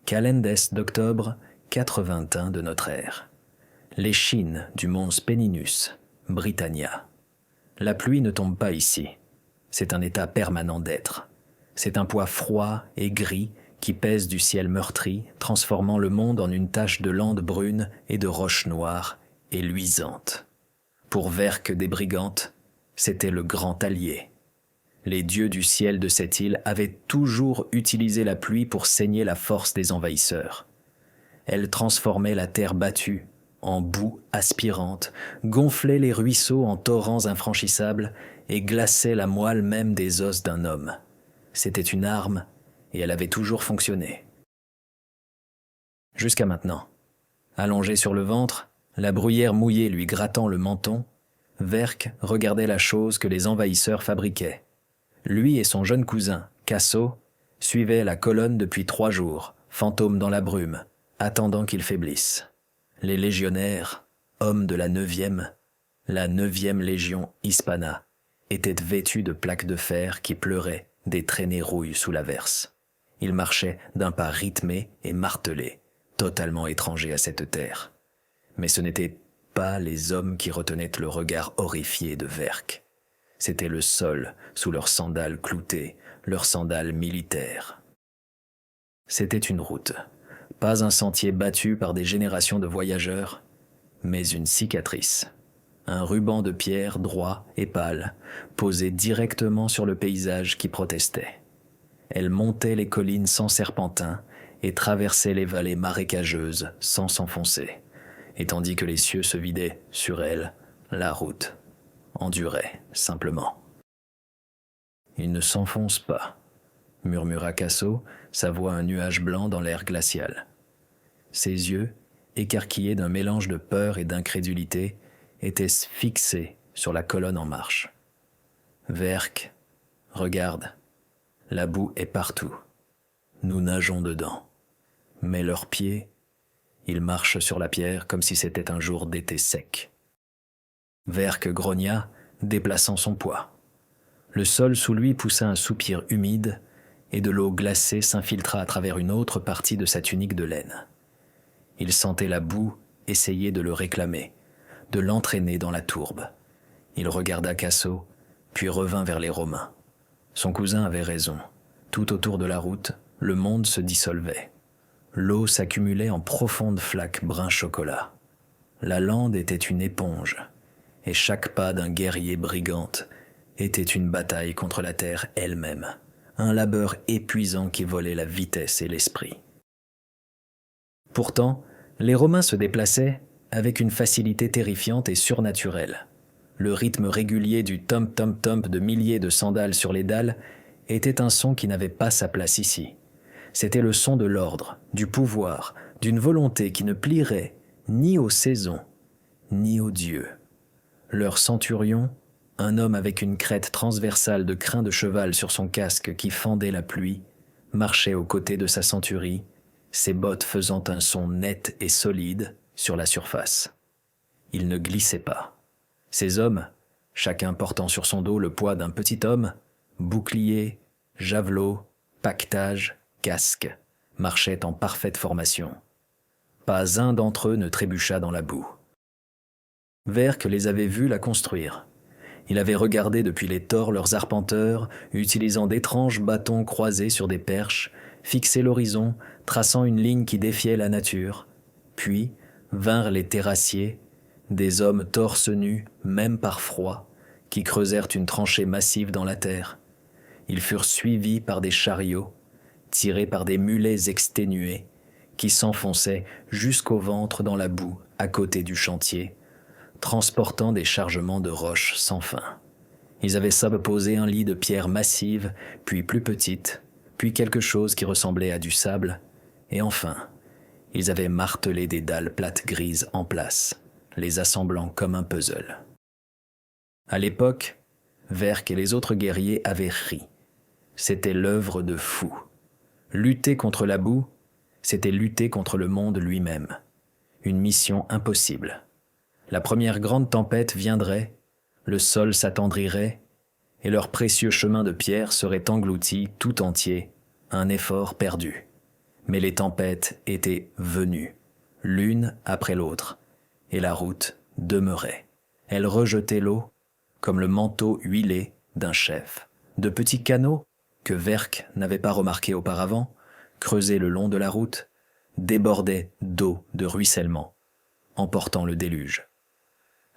Calendes d'octobre 81 de notre ère. L'échine du mont Spenninus, Britannia. La pluie ne tombe pas ici. C'est un état permanent d'être. C'est un poids froid et gris qui pèse du ciel meurtri, transformant le monde en une tache de landes brunes et de roches noires et luisantes. Pour Verck des Brigantes, c'était le grand allié. Les dieux du ciel de cette île avaient toujours utilisé la pluie pour saigner la force des envahisseurs. Elle transformait la terre battue en boue aspirante, gonflait les ruisseaux en torrents infranchissables et glaçait la moelle même des os d'un homme. C'était une arme et elle avait toujours fonctionné. Jusqu'à maintenant. Allongé sur le ventre, la bruyère mouillée lui grattant le menton, Verck regardait la chose que les envahisseurs fabriquaient. Lui et son jeune cousin, Casso, suivaient la colonne depuis 3 jours, fantômes dans la brume, attendant qu'ils faiblissent. Les légionnaires, hommes de la 9e Légion Hispana, étaient vêtus de plaques de fer qui pleuraient des traînées rouilles sous l'averse. Ils marchaient d'un pas rythmé et martelé, totalement étrangers à cette terre. Mais ce n'étaient pas les hommes qui retenaient le regard horrifié de Verck. C'était le sol sous leurs sandales cloutées, leurs sandales militaires. C'était une route, pas un sentier battu par des générations de voyageurs, mais une cicatrice. Un ruban de pierre droit et pâle, posé directement sur le paysage qui protestait. Elle montait les collines sans serpentin et traversait les vallées marécageuses sans s'enfoncer. Et tandis que les cieux se vidaient sur elle, la route endurait simplement. « Il ne s'enfonce pas », murmura Casso, sa voix un nuage blanc dans l'air glacial. Ses yeux, écarquillés d'un mélange de peur et d'incrédulité, étaient fixés sur la colonne en marche. « Verck, regarde, la boue est partout. Nous nageons dedans. Mais leurs pieds, ils marchent sur la pierre comme si c'était un jour d'été sec. » Verck grogna, déplaçant son poids. Le sol sous lui poussa un soupir humide et de l'eau glacée s'infiltra à travers une autre partie de sa tunique de laine. Il sentait la boue essayer de le réclamer, de l'entraîner dans la tourbe. Il regarda Casso, puis revint vers les Romains. Son cousin avait raison. Tout autour de la route, le monde se dissolvait. L'eau s'accumulait en profondes flaques brun chocolat. La lande était une éponge, et chaque pas d'un guerrier brigante était une bataille contre la terre elle-même, un labeur épuisant qui volait la vitesse et l'esprit. Pourtant, les Romains se déplaçaient avec une facilité terrifiante et surnaturelle. Le rythme régulier du thump-thump-thump de milliers de sandales sur les dalles était un son qui n'avait pas sa place ici. C'était le son de l'ordre, du pouvoir, d'une volonté qui ne plierait ni aux saisons, ni aux dieux. Leur centurion, un homme avec une crête transversale de crin de cheval sur son casque qui fendait la pluie, marchait aux côtés de sa centurie, ses bottes faisant un son net et solide sur la surface. Il ne glissait pas. Ces hommes, chacun portant sur son dos le poids d'un petit homme, bouclier, javelot, pactage, casque, marchaient en parfaite formation. Pas un d'entre eux ne trébucha dans la boue. Verck les avait vus la construire. Il avait regardé depuis les tors leurs arpenteurs, utilisant d'étranges bâtons croisés sur des perches, fixer l'horizon, traçant une ligne qui défiait la nature. Puis vinrent les terrassiers, des hommes torse nus, même par froid, qui creusèrent une tranchée massive dans la terre. Ils furent suivis par des chariots, tirés par des mulets exténués, qui s'enfonçaient jusqu'au ventre dans la boue à côté du chantier, transportant des chargements de roches sans fin. Ils avaient subposé un lit de pierres massives, puis plus petites, puis quelque chose qui ressemblait à du sable, et enfin, ils avaient martelé des dalles plates grises en place, les assemblant comme un puzzle. À l'époque, Verck et les autres guerriers avaient ri. C'était l'œuvre de fous. Lutter contre la boue, c'était lutter contre le monde lui-même. Une mission impossible. La première grande tempête viendrait, le sol s'attendrirait, et leur précieux chemin de pierre serait englouti tout entier, un effort perdu. Mais les tempêtes étaient venues, l'une après l'autre, et la route demeurait. Elle rejetait l'eau comme le manteau huilé d'un chef. De petits canaux, que Verck n'avait pas remarqués auparavant, creusés le long de la route, débordaient d'eau de ruissellement, emportant le déluge.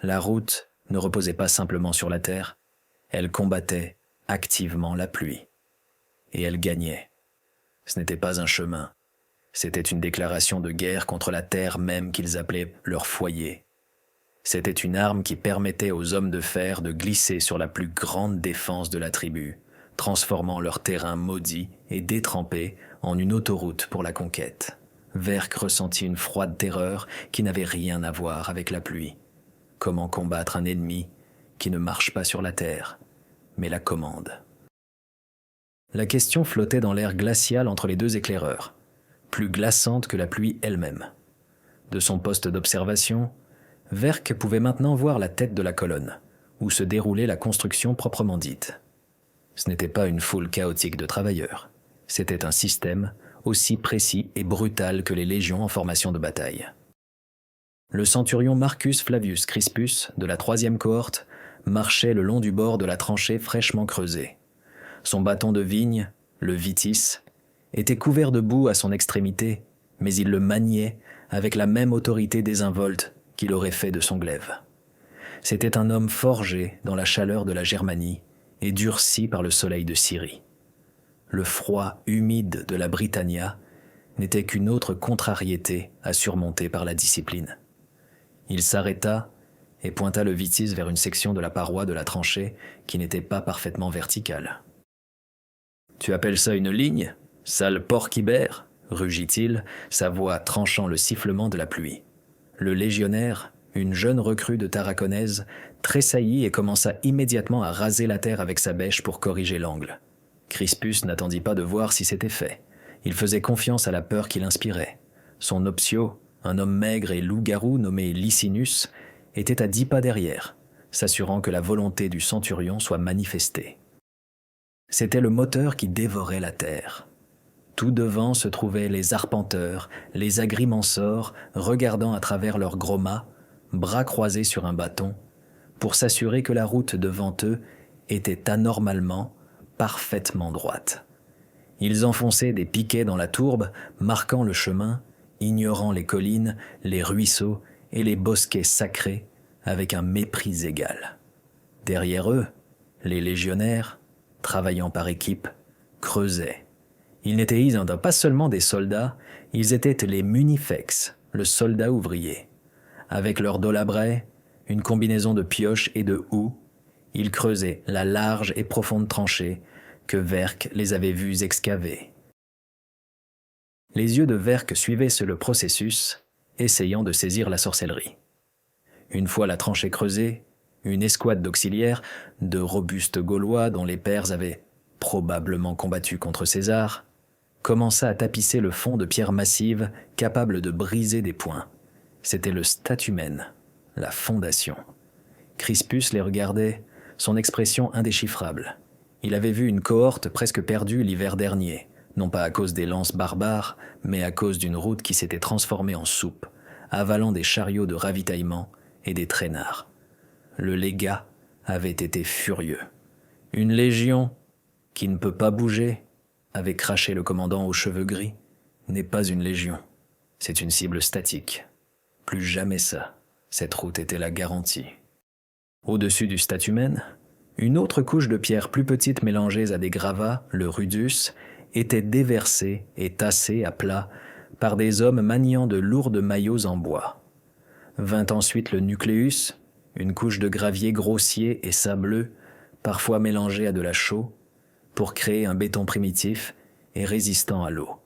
La route ne reposait pas simplement sur la terre, elle combattait activement la pluie. Et elle gagnait. Ce n'était pas un chemin, c'était une déclaration de guerre contre la terre même qu'ils appelaient leur foyer. C'était une arme qui permettait aux hommes de fer de glisser sur la plus grande défense de la tribu, transformant leur terrain maudit et détrempé en une autoroute pour la conquête. Verck ressentit une froide terreur qui n'avait rien à voir avec la pluie. Comment combattre un ennemi qui ne marche pas sur la terre, mais la commande? La question flottait dans l'air glacial entre les deux éclaireurs, plus glaçante que la pluie elle-même. De son poste d'observation, Verck pouvait maintenant voir la tête de la colonne, où se déroulait la construction proprement dite. Ce n'était pas une foule chaotique de travailleurs, c'était un système aussi précis et brutal que les légions en formation de bataille. Le centurion Marcus Flavius Crispus, de la 3e cohorte, marchait le long du bord de la tranchée fraîchement creusée. Son bâton de vigne, le vitis, était couvert de boue à son extrémité, mais il le maniait avec la même autorité désinvolte qu'il aurait fait de son glaive. C'était un homme forgé dans la chaleur de la Germanie et durci par le soleil de Syrie. Le froid humide de la Britannia n'était qu'une autre contrariété à surmonter par la discipline. Il s'arrêta et pointa le vitis vers une section de la paroi de la tranchée qui n'était pas parfaitement verticale. « Tu appelles ça une ligne, sale porc-ibère » rugit-il, sa voix tranchant le sifflement de la pluie. Le légionnaire, une jeune recrue de Tarraconnaise, tressaillit et commença immédiatement à raser la terre avec sa bêche pour corriger l'angle. Crispus n'attendit pas de voir si c'était fait. Il faisait confiance à la peur qu'il inspirait. Son optio, un homme maigre et loup-garou nommé Licinus, était à 10 pas derrière, s'assurant que la volonté du centurion soit manifestée. C'était le moteur qui dévorait la terre. Tout devant se trouvaient les arpenteurs, les agrimensors, regardant à travers leurs gros mâts, bras croisés sur un bâton, pour s'assurer que la route devant eux était anormalement, parfaitement droite. Ils enfonçaient des piquets dans la tourbe, marquant le chemin, ignorant les collines, les ruisseaux et les bosquets sacrés avec un mépris égal. Derrière eux, les légionnaires, travaillant par équipe, creusaient. Ils n'étaient pas seulement des soldats, ils étaient les munifex, le soldat ouvrier. Avec leurs dolabrets, une combinaison de pioches et de houes, ils creusaient la large et profonde tranchée que Verck les avait vus excaver. Les yeux de Verck suivaient le processus, essayant de saisir la sorcellerie. Une fois la tranchée creusée, une escouade d'auxiliaires, de robustes Gaulois dont les pères avaient probablement combattu contre César, commença à tapisser le fond de pierres massives capables de briser des poings. C'était le statumen, la fondation. Crispus les regardait, son expression indéchiffrable. Il avait vu une cohorte presque perdue l'hiver dernier, non pas à cause des lances barbares, mais à cause d'une route qui s'était transformée en soupe, avalant des chariots de ravitaillement et des traînards. Le légat avait été furieux. Une légion qui ne peut pas bouger, avait craché le commandant aux cheveux gris, n'est pas une légion. C'est une cible statique. Plus jamais ça. Cette route était la garantie. Au-dessus du statumen, une autre couche de pierres plus petites mélangées à des gravats, le rudus, était déversée et tassée à plat par des hommes maniant de lourdes maillots en bois. Vint ensuite le nucléus, une couche de gravier grossier et sableux, parfois mélangé à de la chaux, pour créer un béton primitif et résistant à l'eau.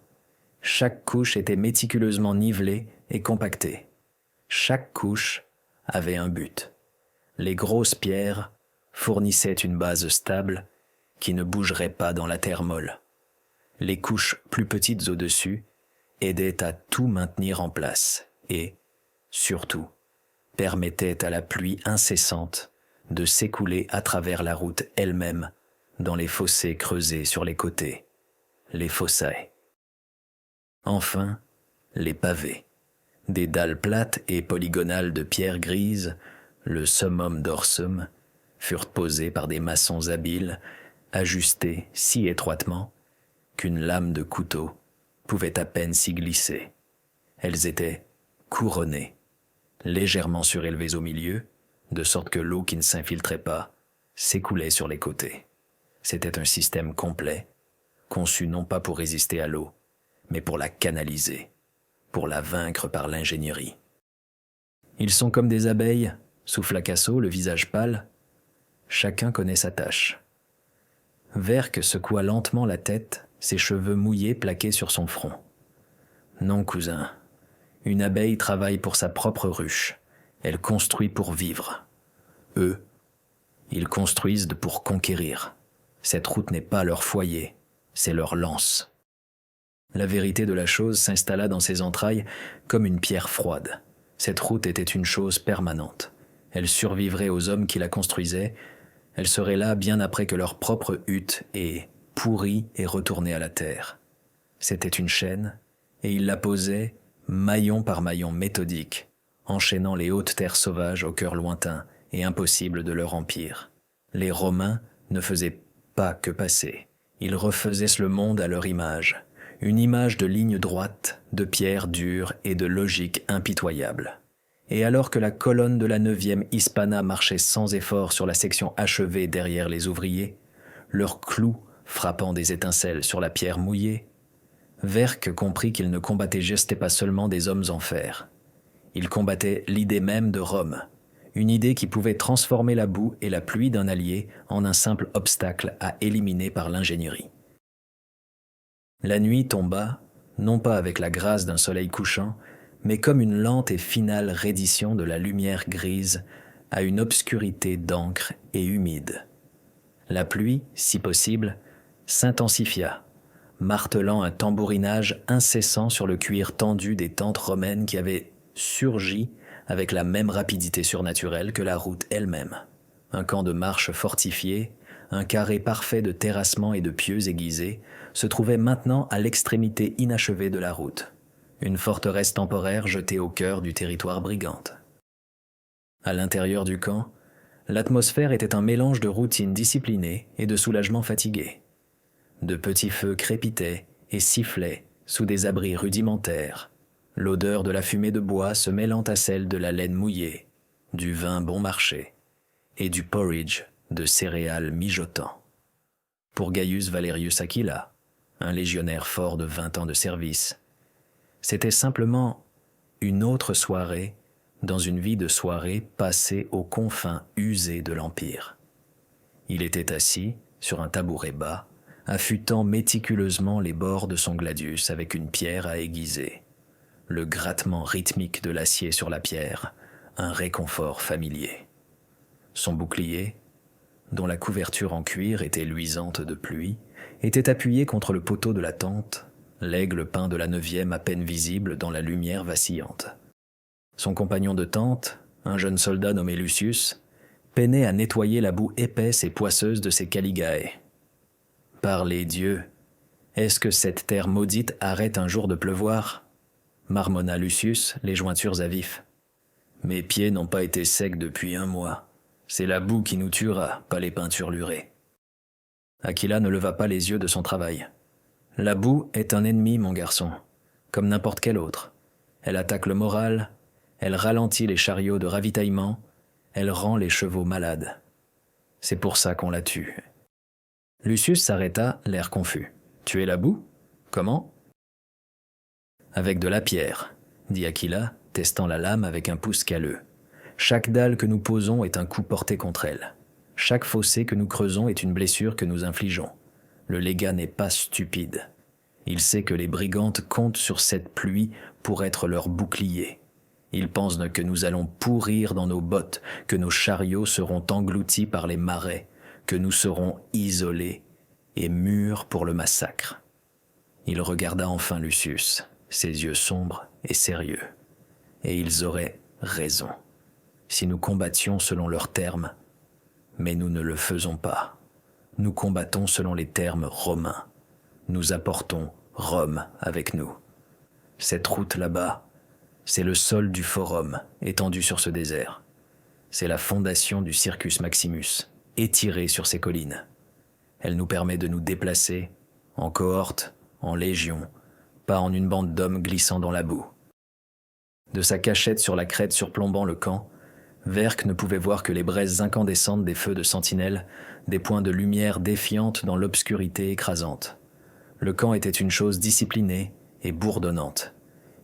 Chaque couche était méticuleusement nivelée et compactée. Chaque couche avait un but. Les grosses pierres fournissaient une base stable qui ne bougerait pas dans la terre molle. Les couches plus petites au-dessus aidaient à tout maintenir en place et, surtout, permettaient à la pluie incessante de s'écouler à travers la route elle-même dans les fossés creusés sur les côtés, les fossae. Enfin, les pavés. Des dalles plates et polygonales de pierre grise, le summum dorsum, furent posés par des maçons habiles, ajustés si étroitement qu'une lame de couteau pouvait à peine s'y glisser. Elles étaient couronnées, légèrement surélevées au milieu, de sorte que l'eau qui ne s'infiltrait pas s'écoulait sur les côtés. C'était un système complet, conçu non pas pour résister à l'eau, mais pour la canaliser, pour la vaincre par l'ingénierie. Ils sont comme des abeilles, souffla Casso, le visage pâle. Chacun connaît sa tâche. Verck secoua lentement la tête, ses cheveux mouillés plaqués sur son front. Non, cousin, une abeille travaille pour sa propre ruche. Elle construit pour vivre. Eux, ils construisent pour conquérir. Cette route n'est pas leur foyer, c'est leur lance. La vérité de la chose s'installa dans ses entrailles comme une pierre froide. Cette route était une chose permanente. Elle survivrait aux hommes qui la construisaient. Elle serait là bien après que leur propre hutte est pourrie et retournée à la terre. C'était une chaîne, et ils la posaient maillon par maillon méthodique, enchaînant les hautes terres sauvages au cœur lointain et impossible de leur empire. Les Romains ne faisaient pas que passer. Ils refaisaient le monde à leur image, une image de lignes droites, de pierres dures et de logique impitoyable. Et alors que la colonne de la 9e Hispana marchait sans effort sur la section achevée derrière les ouvriers, leurs clous frappant des étincelles sur la pierre mouillée, Verck comprit qu'il ne combattait juste pas seulement des hommes en fer. Il combattait l'idée même de Rome, une idée qui pouvait transformer la boue et la pluie d'un allié en un simple obstacle à éliminer par l'ingénierie. La nuit tomba, non pas avec la grâce d'un soleil couchant, mais comme une lente et finale reddition de la lumière grise à une obscurité d'encre et humide. La pluie, si possible, s'intensifia, martelant un tambourinage incessant sur le cuir tendu des tentes romaines qui avaient surgi avec la même rapidité surnaturelle que la route elle-même. Un camp de marche fortifié, un carré parfait de terrassement et de pieux aiguisés, se trouvait maintenant à l'extrémité inachevée de la route, une forteresse temporaire jetée au cœur du territoire brigante. À l'intérieur du camp, l'atmosphère était un mélange de routine disciplinée et de soulagement fatigué. De petits feux crépitaient et sifflaient sous des abris rudimentaires, l'odeur de la fumée de bois se mêlant à celle de la laine mouillée, du vin bon marché et du porridge de céréales mijotant. Pour Gaius Valerius Aquila, un légionnaire fort de 20 ans de service, c'était simplement une autre soirée dans une vie de soirée passée aux confins usés de l'Empire. Il était assis sur un tabouret bas, affûtant méticuleusement les bords de son gladius avec une pierre à aiguiser. Le grattement rythmique de l'acier sur la pierre, un réconfort familier. Son bouclier, dont la couverture en cuir était luisante de pluie, était appuyé contre le poteau de la tente, l'aigle peint de la 9e à peine visible dans la lumière vacillante. Son compagnon de tente, un jeune soldat nommé Lucius, peinait à nettoyer la boue épaisse et poisseuse de ses caligae. Par les dieux, est-ce que cette terre maudite arrête un jour de pleuvoir ? Marmonna Lucius, les jointures à vif. Mes pieds n'ont pas été secs depuis 1 mois. C'est la boue qui nous tuera, pas les peintures lurées. Aquila ne leva pas les yeux de son travail. La boue est un ennemi, mon garçon, comme n'importe quel autre. Elle attaque le moral, elle ralentit les chariots de ravitaillement, elle rend les chevaux malades. C'est pour ça qu'on la tue. Lucius s'arrêta, l'air confus. Tuer la boue ? Comment ? Avec de la pierre, dit Aquila, testant la lame avec un pouce calleux. Chaque dalle que nous posons est un coup porté contre elle. Chaque fossé que nous creusons est une blessure que nous infligeons. Le légat n'est pas stupide. Il sait que les brigantes comptent sur cette pluie pour être leur bouclier. Il pense que nous allons pourrir dans nos bottes, que nos chariots seront engloutis par les marais, que nous serons isolés et mûrs pour le massacre. Il regarda enfin Lucius, ses yeux sombres et sérieux. Et ils auraient raison, si nous combattions selon leurs termes, mais nous ne le faisons pas. Nous combattons selon les termes romains. Nous apportons Rome avec nous. Cette route là-bas, c'est le sol du forum étendu sur ce désert. C'est la fondation du Circus Maximus, étirée sur ces collines. Elle nous permet de nous déplacer, en cohorte, en légion, pas en une bande d'hommes glissant dans la boue. De sa cachette sur la crête surplombant le camp, Verck ne pouvait voir que les braises incandescentes des feux de sentinelles, des points de lumière défiantes dans l'obscurité écrasante. Le camp était une chose disciplinée et bourdonnante.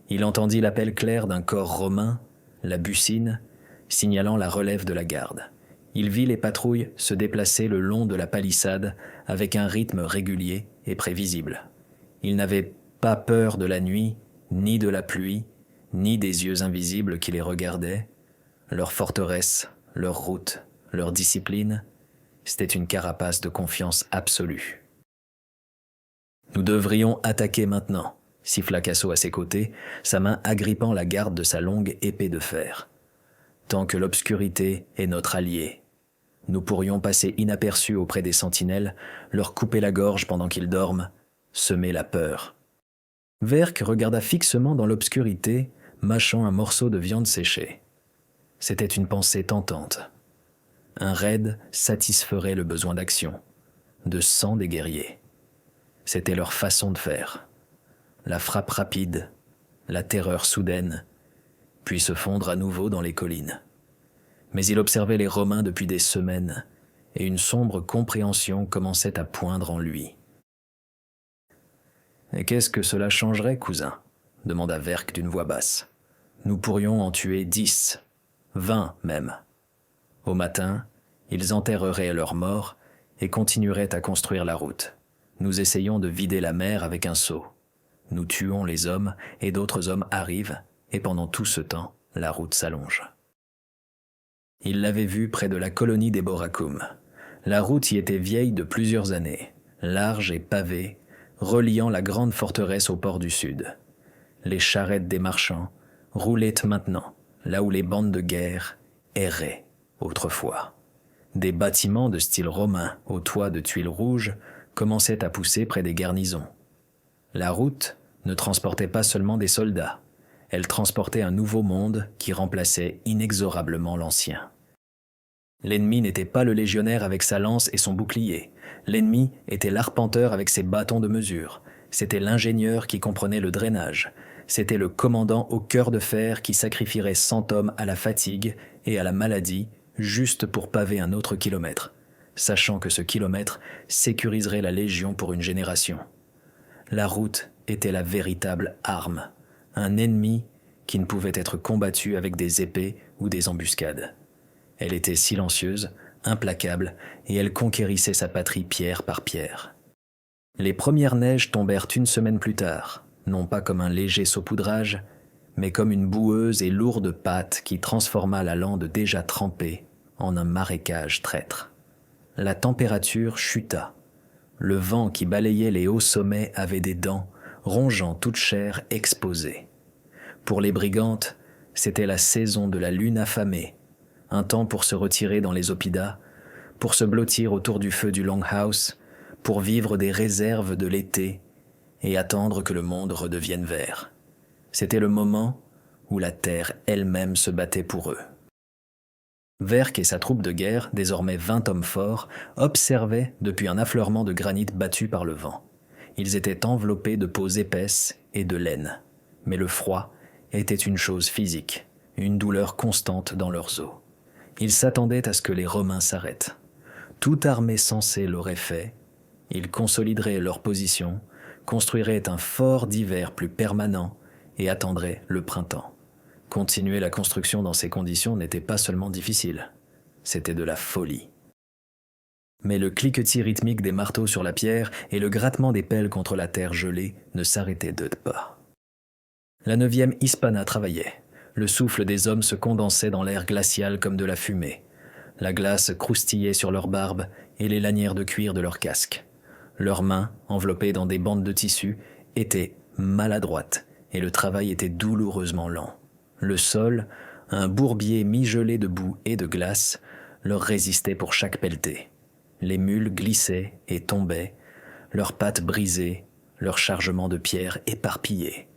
Il entendit l'appel clair d'un corps romain, la buccine, signalant la relève de la garde. Il vit les patrouilles se déplacer le long de la palissade avec un rythme régulier et prévisible. Il n'avait pas peur de la nuit, ni de la pluie, ni des yeux invisibles qui les regardaient. Leur forteresse, leur route, leur discipline, c'était une carapace de confiance absolue. « Nous devrions attaquer maintenant », siffla Casso à ses côtés, sa main agrippant la garde de sa longue épée de fer. « Tant que l'obscurité est notre allié. Nous pourrions passer inaperçus auprès des sentinelles, leur couper la gorge pendant qu'ils dorment, semer la peur. » Verck regarda fixement dans l'obscurité, mâchant un morceau de viande séchée. C'était une pensée tentante. Un raid satisferait le besoin d'action, de sang des guerriers. C'était leur façon de faire. La frappe rapide, la terreur soudaine, puis se fondre à nouveau dans les collines. Mais il observait les Romains depuis des semaines, et une sombre compréhension commençait à poindre en lui. « Et qu'est-ce que cela changerait, cousin ?» demanda Verck d'une voix basse. « Nous pourrions en tuer 10, 20 même. Au matin, ils enterreraient leurs morts et continueraient à construire la route. Nous essayons de vider la mer avec un seau. Nous tuons les hommes et d'autres hommes arrivent, et pendant tout ce temps, la route s'allonge. » Il l'avait vu près de la colonie des Boracum. La route y était vieille de plusieurs années, large et pavée, reliant la grande forteresse au port du sud. Les charrettes des marchands roulaient maintenant, là où les bandes de guerre erraient autrefois. Des bâtiments de style romain aux toits de tuiles rouges commençaient à pousser près des garnisons. La route ne transportait pas seulement des soldats, elle transportait un nouveau monde qui remplaçait inexorablement l'ancien. L'ennemi n'était pas le légionnaire avec sa lance et son bouclier. L'ennemi était l'arpenteur avec ses bâtons de mesure. C'était l'ingénieur qui comprenait le drainage. C'était le commandant au cœur de fer qui sacrifierait 100 hommes à la fatigue et à la maladie juste pour paver un autre kilomètre, sachant que ce kilomètre sécuriserait la Légion pour une génération. La route était la véritable arme, un ennemi qui ne pouvait être combattu avec des épées ou des embuscades. Elle était silencieuse, implacable, et elle conquérissait sa patrie pierre par pierre. Les premières neiges tombèrent une semaine plus tard, non pas comme un léger saupoudrage, mais comme une boueuse et lourde pâte qui transforma la lande déjà trempée en un marécage traître. La température chuta. Le vent qui balayait les hauts sommets avait des dents, rongeant toute chair exposée. Pour les brigantes, c'était la saison de la lune affamée, un temps pour se retirer dans les oppidums, pour se blottir autour du feu du Longhouse, pour vivre des réserves de l'été et attendre que le monde redevienne vert. C'était le moment où la terre elle-même se battait pour eux. Verck et sa troupe de guerre, désormais 20 hommes forts, observaient depuis un affleurement de granit battu par le vent. Ils étaient enveloppés de peaux épaisses et de laine, mais le froid était une chose physique, une douleur constante dans leurs os. Ils s'attendaient à ce que les Romains s'arrêtent. Toute armée censée l'aurait fait. Ils consolideraient leur position, construiraient un fort d'hiver plus permanent et attendraient le printemps. Continuer la construction dans ces conditions n'était pas seulement difficile, c'était de la folie. Mais le cliquetis rythmique des marteaux sur la pierre et le grattement des pelles contre la terre gelée ne s'arrêtaient pas. La 9e Hispana travaillait. Le souffle des hommes se condensait dans l'air glacial comme de la fumée. La glace croustillait sur leurs barbes et les lanières de cuir de leurs casques. Leurs mains, enveloppées dans des bandes de tissu, étaient maladroites et le travail était douloureusement lent. Le sol, un bourbier mi-gelé de boue et de glace, leur résistait pour chaque pelletée. Les mules glissaient et tombaient, leurs pattes brisées, leurs chargements de pierre éparpillés.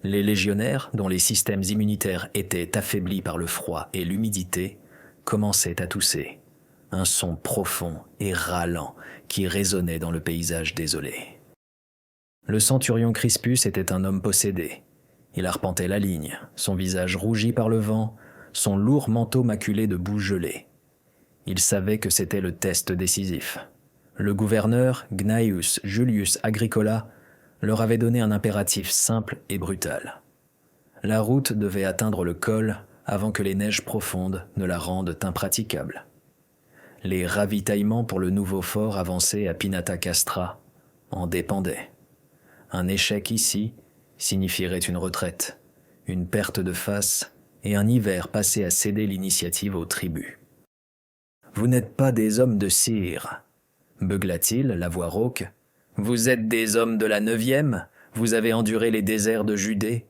Les légionnaires, dont les systèmes immunitaires étaient affaiblis par le froid et l'humidité, commençaient à tousser, un son profond et râlant qui résonnait dans le paysage désolé. Le centurion Crispus était un homme possédé. Il arpentait la ligne, son visage rougi par le vent, son lourd manteau maculé de boue gelée. Il savait que c'était le test décisif. Le gouverneur, Gnaeus Julius Agricola, leur avait donné un impératif simple et brutal. La route devait atteindre le col avant que les neiges profondes ne la rendent impraticable. Les ravitaillements pour le nouveau fort avancé à Pinata Castra en dépendaient. Un échec ici signifierait une retraite, une perte de face et un hiver passé à céder l'initiative aux tribus. « Vous n'êtes pas des hommes de cire », beugla-t-il, la voix rauque. « Vous êtes des hommes de la 9e, vous avez enduré les déserts de Judée,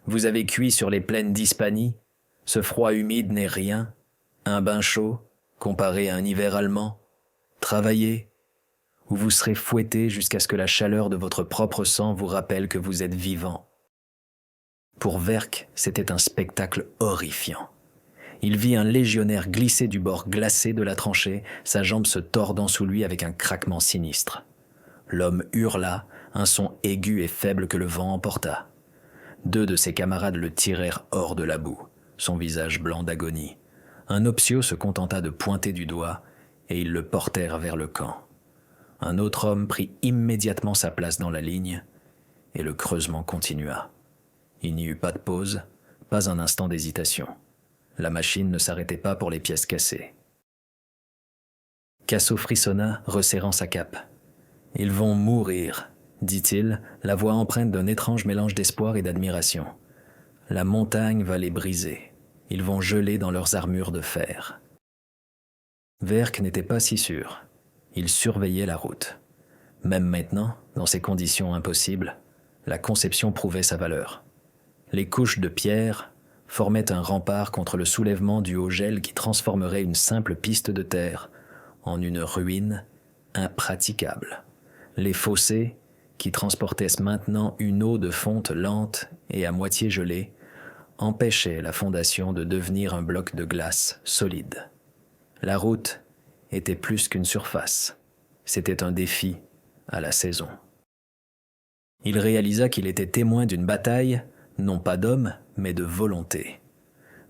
vous avez cuit sur les plaines d'Hispanie, ce froid humide n'est rien, un bain chaud, comparé à un hiver allemand. Travaillez, ou vous serez fouetté jusqu'à ce que la chaleur de votre propre sang vous rappelle que vous êtes vivant. » Pour Verck, c'était un spectacle horrifiant. Il vit un légionnaire glisser du bord glacé de la tranchée, sa jambe se tordant sous lui avec un craquement sinistre. L'homme hurla, un son aigu et faible que le vent emporta. 2 de ses camarades le tirèrent hors de la boue, son visage blanc d'agonie. Un Opsio se contenta de pointer du doigt et ils le portèrent vers le camp. Un autre homme prit immédiatement sa place dans la ligne et le creusement continua. Il n'y eut pas de pause, pas un instant d'hésitation. La machine ne s'arrêtait pas pour les pièces cassées. Casso frissonna, resserrant sa cape. « Ils vont mourir », dit-il, la voix empreinte d'un étrange mélange d'espoir et d'admiration. « La montagne va les briser. Ils vont geler dans leurs armures de fer. » Verck n'était pas si sûr. Il surveillait la route. Même maintenant, dans ces conditions impossibles, la conception prouvait sa valeur. Les couches de pierre formaient un rempart contre le soulèvement du haut gel qui transformerait une simple piste de terre en une ruine impraticable. Les fossés, qui transportaient maintenant une eau de fonte lente et à moitié gelée, empêchaient la fondation de devenir un bloc de glace solide. La route était plus qu'une surface. C'était un défi à la saison. Il réalisa qu'il était témoin d'une bataille, non pas d'hommes, mais de volonté.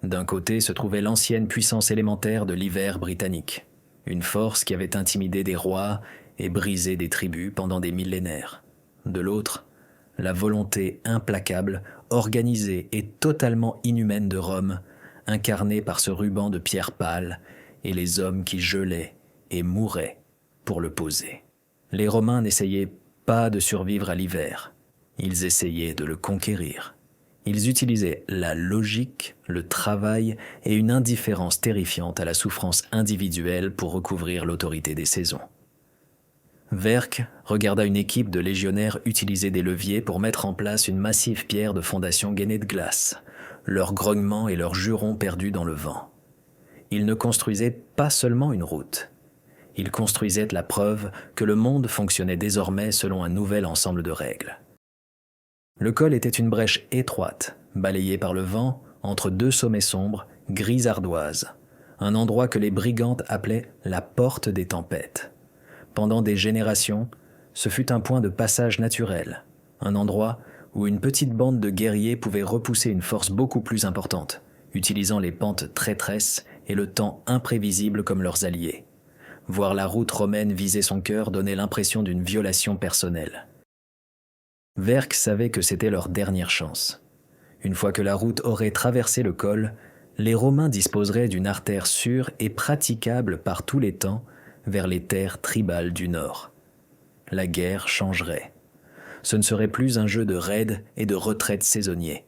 D'un côté se trouvait l'ancienne puissance élémentaire de l'hiver britannique, une force qui avait intimidé des rois et brisé des tribus pendant des millénaires. De l'autre, la volonté implacable, organisée et totalement inhumaine de Rome, incarnée par ce ruban de pierre pâle et les hommes qui gelaient et mouraient pour le poser. Les Romains n'essayaient pas de survivre à l'hiver, ils essayaient de le conquérir. Ils utilisaient la logique, le travail et une indifférence terrifiante à la souffrance individuelle pour recouvrir l'autorité des saisons. Verck regarda une équipe de légionnaires utiliser des leviers pour mettre en place une massive pierre de fondation gainée de glace, leurs grognements et leurs jurons perdus dans le vent. Ils ne construisaient pas seulement une route. Ils construisaient la preuve que le monde fonctionnait désormais selon un nouvel ensemble de règles. Le col était une brèche étroite, balayée par le vent, entre 2 sommets sombres, gris ardoise, un endroit que les brigantes appelaient la porte des tempêtes. Pendant des générations, ce fut un point de passage naturel, un endroit où une petite bande de guerriers pouvait repousser une force beaucoup plus importante, utilisant les pentes traîtresses et le temps imprévisible comme leurs alliés. Voir la route romaine viser son cœur donnait l'impression d'une violation personnelle. Verck savait que c'était leur dernière chance. Une fois que la route aurait traversé le col, les Romains disposeraient d'une artère sûre et praticable par tous les temps vers les terres tribales du Nord. La guerre changerait. Ce ne serait plus un jeu de raids et de retraites saisonniers.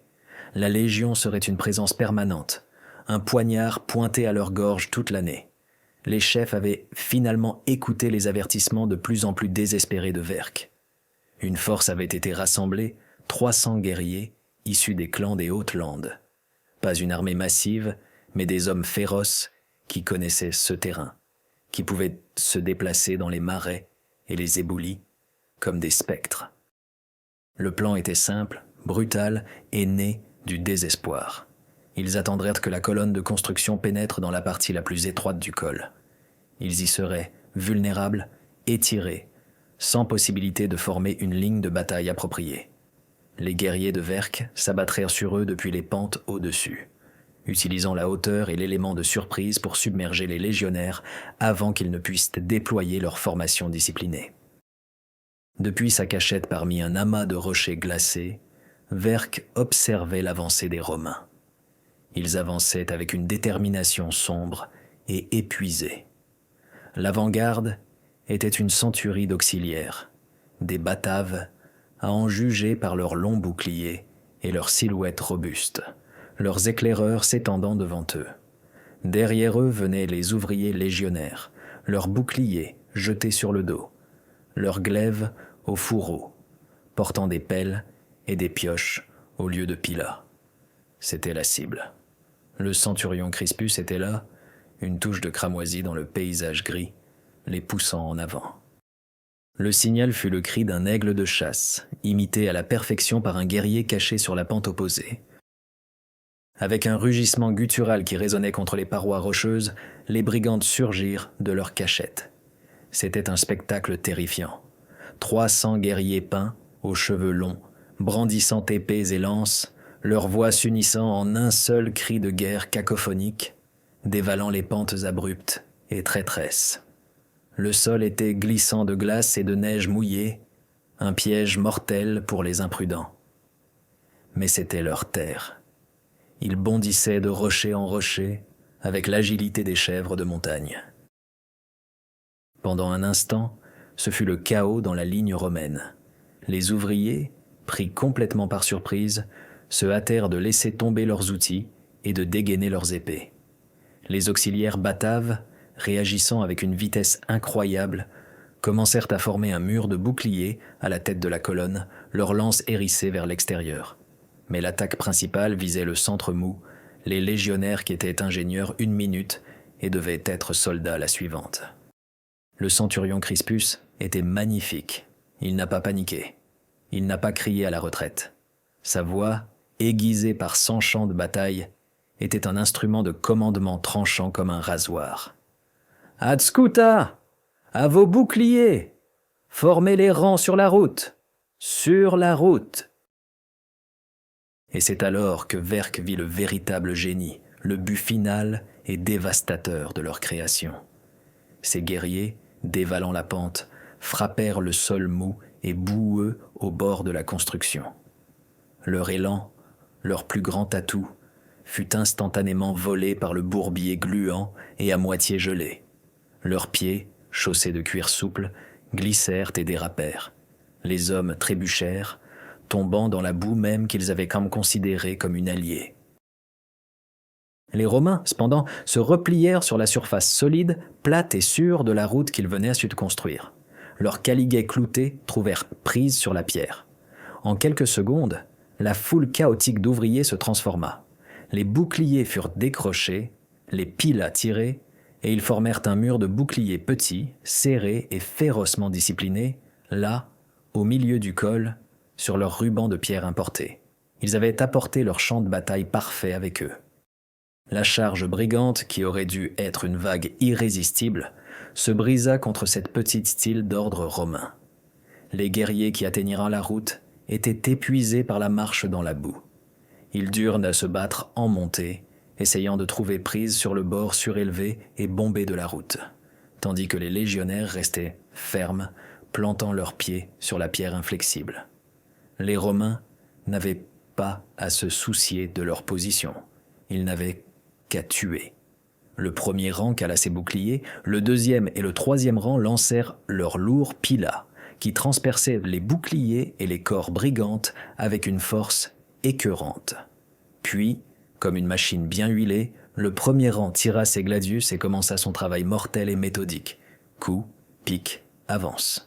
La Légion serait une présence permanente, un poignard pointé à leur gorge toute l'année. Les chefs avaient finalement écouté les avertissements de plus en plus désespérés de Verck. Une force avait été rassemblée, 300 guerriers, issus des clans des Hautes-Landes. Pas une armée massive, mais des hommes féroces qui connaissaient ce terrain, qui pouvaient se déplacer dans les marais et les éboulis comme des spectres. Le plan était simple, brutale et née du désespoir. Ils attendirent que la colonne de construction pénètre dans la partie la plus étroite du col. Ils y seraient vulnérables, étirés, sans possibilité de former une ligne de bataille appropriée. Les guerriers de Verk s'abattrèrent sur eux depuis les pentes au-dessus, utilisant la hauteur et l'élément de surprise pour submerger les légionnaires avant qu'ils ne puissent déployer leur formation disciplinée. Depuis sa cachette parmi un amas de rochers glacés, Verk observait l'avancée des Romains. Ils avançaient avec une détermination sombre et épuisée. L'avant-garde était une centurie d'auxiliaires, des Bataves, à en juger par leurs longs boucliers et leurs silhouettes robustes, leurs éclaireurs s'étendant devant eux. Derrière eux venaient les ouvriers légionnaires, leurs boucliers jetés sur le dos, leurs glaives au fourreau, portant des pelles et des pioches au lieu de pilas. C'était la cible. Le centurion Crispus était là, une touche de cramoisie dans le paysage gris, les poussant en avant. Le signal fut le cri d'un aigle de chasse, imité à la perfection par un guerrier caché sur la pente opposée. Avec un rugissement guttural qui résonnait contre les parois rocheuses, les brigandes surgirent de leur cachette. C'était un spectacle terrifiant. 300 guerriers peints, aux cheveux longs, brandissant épées et lances, leurs voix s'unissant en un seul cri de guerre cacophonique, dévalant les pentes abruptes et traîtresses. Le sol était glissant de glace et de neige mouillée, un piège mortel pour les imprudents. Mais c'était leur terre. Ils bondissaient de rocher en rocher avec l'agilité des chèvres de montagne. Pendant un instant, ce fut le chaos dans la ligne romaine. Les ouvriers, pris complètement par surprise, se hâtèrent de laisser tomber leurs outils et de dégainer leurs épées. Les auxiliaires bataves, réagissant avec une vitesse incroyable, commencèrent à former un mur de boucliers à la tête de la colonne, leurs lances hérissées vers l'extérieur. Mais l'attaque principale visait le centre mou, les légionnaires qui étaient ingénieurs 1 minute et devaient être soldats la suivante. Le centurion Crispus était magnifique. Il n'a pas paniqué. Il n'a pas crié à la retraite. Sa voix, aiguisée par 100 chants de bataille, était un instrument de commandement tranchant comme un rasoir. « Adscuta! À vos boucliers! Formez les rangs sur la route! Sur la route !» Et c'est alors que Verk vit le véritable génie, le but final et dévastateur de leur création. Ces guerriers, dévalant la pente, frappèrent le sol mou et boueux au bord de la construction. Leur élan, leur plus grand atout, fut instantanément volé par le bourbier gluant et à moitié gelé. Leurs pieds, chaussés de cuir souple, glissèrent et dérapèrent. Les hommes trébuchèrent, tombant dans la boue même qu'ils avaient considérée comme une alliée. Les Romains, cependant, se replièrent sur la surface solide, plate et sûre de la route qu'ils venaient à de construire. Leurs caliguets cloutés trouvèrent prise sur la pierre. En quelques secondes, la foule chaotique d'ouvriers se transforma. Les boucliers furent décrochés, les pilas tirés, et ils formèrent un mur de boucliers petits, serrés et férocement disciplinés, là, au milieu du col, sur leurs rubans de pierre importés. Ils avaient apporté leur champ de bataille parfait avec eux. La charge brigante, qui aurait dû être une vague irrésistible, se brisa contre cette petite style d'ordre romain. Les guerriers qui atteignirent la route étaient épuisés par la marche dans la boue. Ils durent à se battre en montée, essayant de trouver prise sur le bord surélevé et bombé de la route, tandis que les légionnaires restaient fermes, plantant leurs pieds sur la pierre inflexible. Les Romains n'avaient pas à se soucier de leur position. Ils n'avaient qu'à tuer. Le premier rang cala ses boucliers, le deuxième et le troisième rang lancèrent leurs lourds pilas, qui transperçaient les boucliers et les corps brigantes avec une force écœurante. Puis, comme une machine bien huilée, le premier rang tira ses gladius et commença son travail mortel et méthodique. Coup, pique, avance.